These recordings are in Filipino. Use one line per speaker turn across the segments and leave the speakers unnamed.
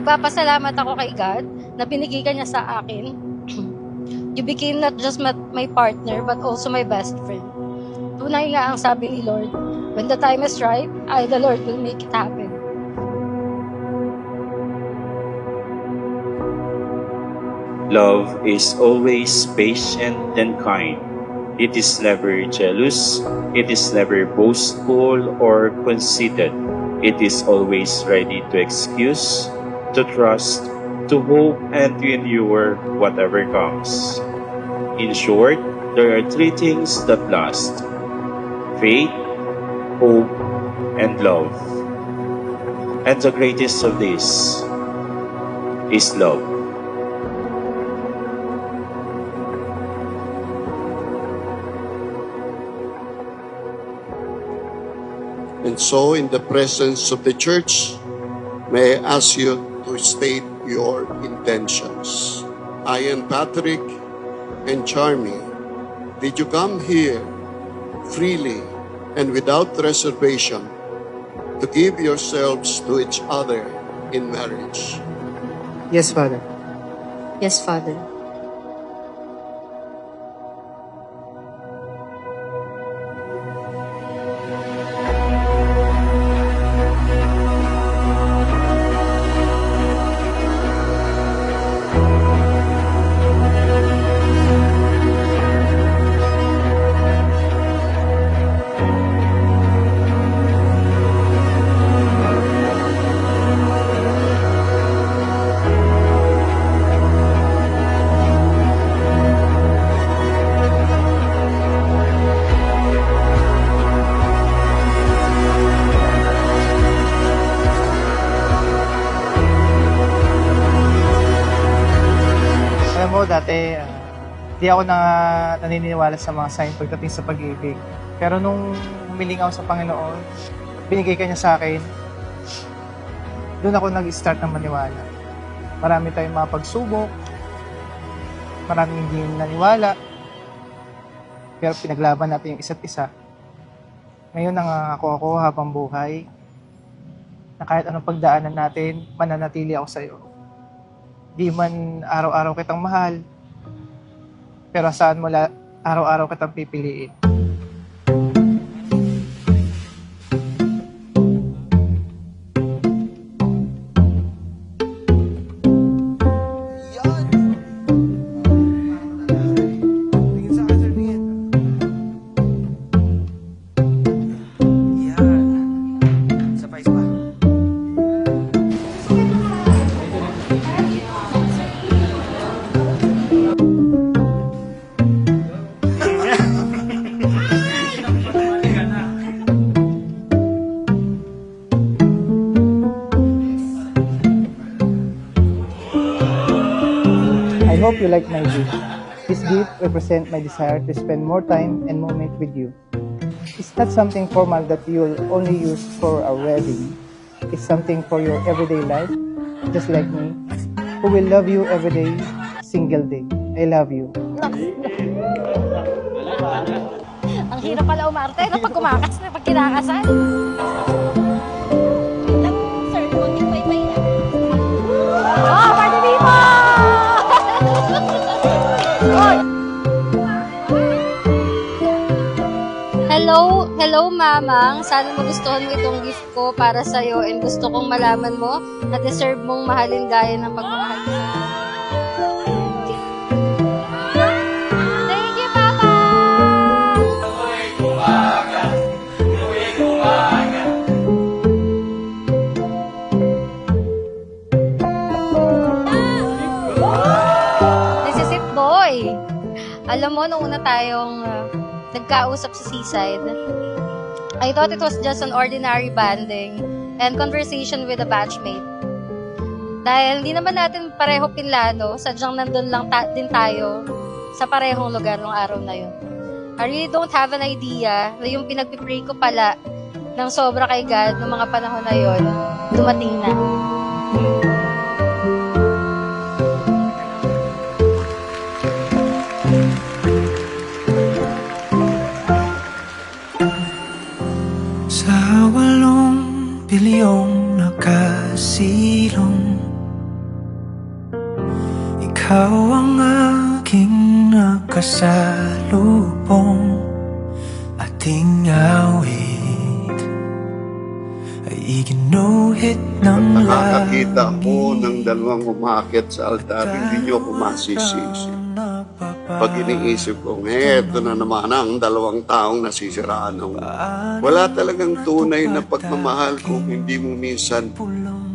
nagpapasalamat ako kay God na binigay ka niya sa akin. You became not just my partner, but also my best friend. Tunay nga ang sabi ni Lord, when the time is right, I, the Lord, will make it happen.
Love is always patient and kind. It is never jealous. It is never boastful or conceited. It is always ready to excuse, to trust, to hope, and to endure whatever comes. In short, there are three things that last: faith, hope, and love. And the greatest of these is love.
And so, in the presence of the church, may I ask you to state your intentions. I am Patrick and Charmy. Did you come here freely and without reservation to give yourselves to each other in marriage?
Yes, Father.
Yes, Father.
Alam mo, dati, di ako naniniwala sa mga sign pagdating sa pag-ibig. Pero nung humiling ako sa Panginoon, binigay ka niya sa akin, doon ako nag-start ng maniwala. Marami tayong mga pagsubok, maraming hindi naniwala, pero pinaglaban natin yung isa't isa. Ngayon nangangako ako habang buhay na kahit anong pagdaanan natin, mananatili ako sa iyo. Di man araw-araw kitang mahal, pero saan mo araw-araw kitang pipiliin. I hope you like my gift. This gift represents my desire to spend more time and moment with you. It's not something formal that you'll only use for a wedding. It's something for your everyday life, just like me, who will love you every day, single day. I love you.
Ang hirap pala umarte, no? Pag kumakas na, pag kinakasal. Sir, mag-ibay-bay na. Oh, party people! Hello mamang, sana magustuhan mo itong gift ko para sa'yo and gusto kong malaman mo na deserve mong mahalin gaya ng pagmamahal ko sa'yo. Thank you, Papa! This is it, boy! Alam mo, nung una tayong nagkausap sa seaside, I thought it was just an ordinary banding and conversation with a batchmate. Dahil hindi naman natin pareho pinlano, sadyang nandun lang din tayo sa parehong lugar ng araw na yun. I really don't have an idea na yung pinagpipray ko pala ng sobra kay God noong mga panahon na yun, dumating na.
Sa 8 bilyong nakasilong pasalubong, ating awit ay iginuhit ng
Nakakakita ko ng dalawang umakit sa altar, hindi nyo ako masisisi. Pag iniisip ko, eto na naman ang dalawang taong nasisiraan ng wala talagang tunay na pagmamahal kung hindi mo minsan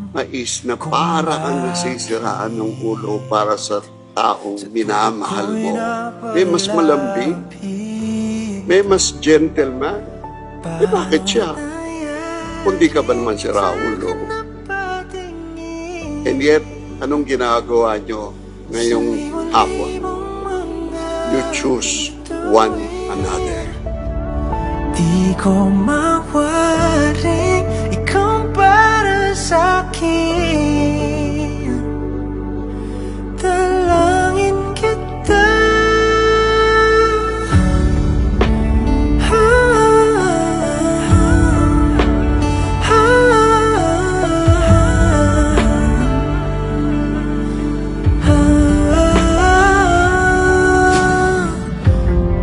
mais na para ang nasisiraan ng ulo para sa taong minamahal mo. May mas malambing, may mas gentleman. Bakit siya? Kundi ka ba naman si Raulo? And yet, anong ginagawa nyo ngayong hapon? You choose one another.
Di ko mawaring ikaw para sa'kin. Dalangin kita.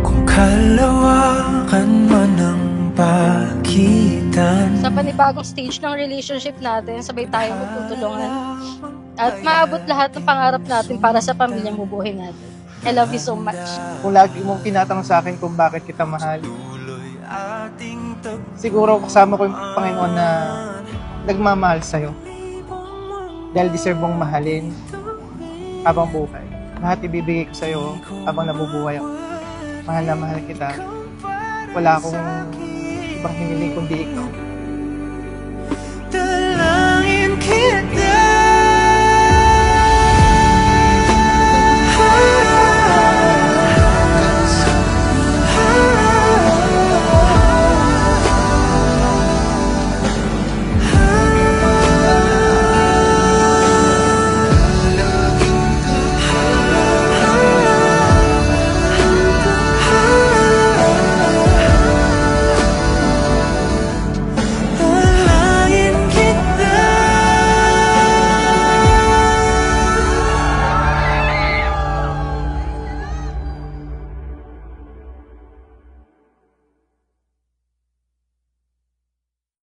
Kung kalawakan man ang pagitan,
Sa panibagong stage ng relationship natin, sabay tayong magtutulungan. At maabot lahat ng pangarap natin para sa pamilyang bubuhin natin. I love you so much.
Kung lagi mong tinatanong sa akin kung bakit kita mahal, siguro kasama ko yung Panginoon na nagmamahal sa'yo. Dahil deserve mong mahalin habang buhay. Lahat ibibigay ko sa'yo habang nabubuhay ako. Mahal na mahal kita. Wala akong ibang hiniling kundi ikaw.